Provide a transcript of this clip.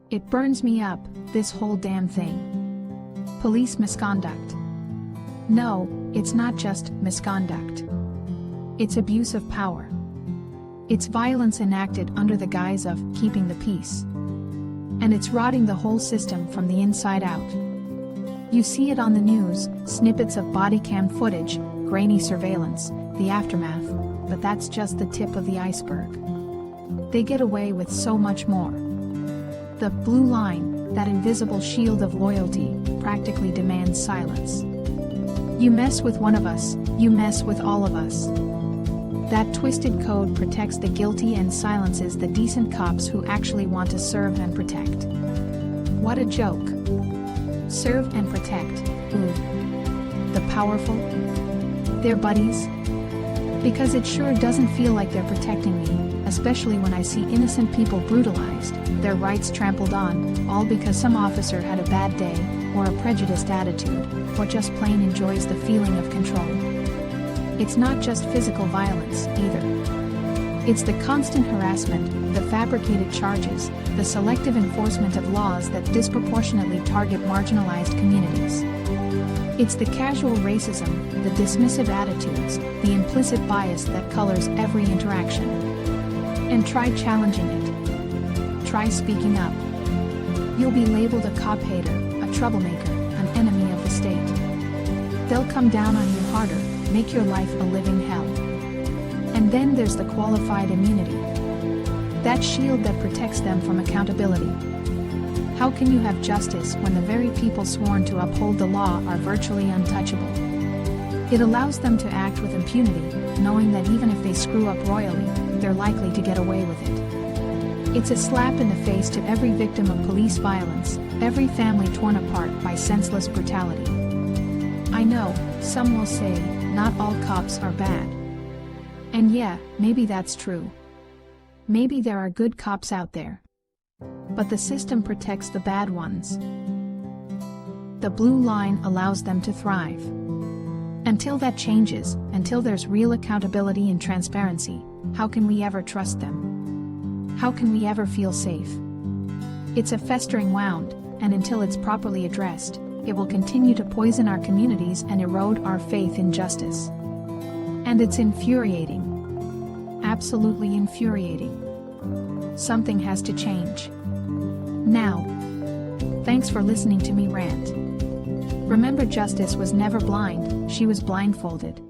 It burns me up, this whole damn thing. Police misconduct. No, it's not just misconduct. It's abuse of power. It's violence enacted under the guise of keeping the peace. And it's rotting the whole system from the inside out. You see it on the news, snippets of body cam footage, grainy surveillance, the aftermath, but that's just the tip of the iceberg. They get away with so much more. The blue line, that invisible shield of loyalty, practically demands silence. You mess with one of us, you mess with all of us. That twisted code protects the guilty and silences the decent cops who actually want to serve and protect. What a joke. Serve and protect, who? The powerful? Their buddies? Because it sure doesn't feel like they're protecting me, especially when I see innocent people brutalized, their rights trampled on, all because some officer had a bad day, or a prejudiced attitude, or just plain enjoys the feeling of control. It's not just physical violence, either. It's the constant harassment, the fabricated charges, the selective enforcement of laws that disproportionately target marginalized communities. It's the casual racism, the dismissive attitudes, the implicit bias that colors every interaction. And try challenging it. Try speaking up. You'll be labeled a cop hater, a troublemaker, an enemy of the state. They'll come down on you harder, make your life a living hell. And then there's the qualified immunity. That shield that protects them from accountability. How can you have justice when the very people sworn to uphold the law are virtually untouchable? It allows them to act with impunity, knowing that even if they screw up royally, they're likely to get away with it. It's a slap in the face to every victim of police violence, every family torn apart by senseless brutality. I know, some will say, not all cops are bad. And yeah, maybe that's true. Maybe there are good cops out there. But the system protects the bad ones. The blue line allows them to thrive. Until that changes, until there's real accountability and transparency, how can we ever trust them? How can we ever feel safe? It's a festering wound, and until it's properly addressed, it will continue to poison our communities and erode our faith in justice. And it's infuriating. Absolutely infuriating. Something has to change. Now. Thanks for listening to me rant. Remember, justice was never blind, she was blindfolded.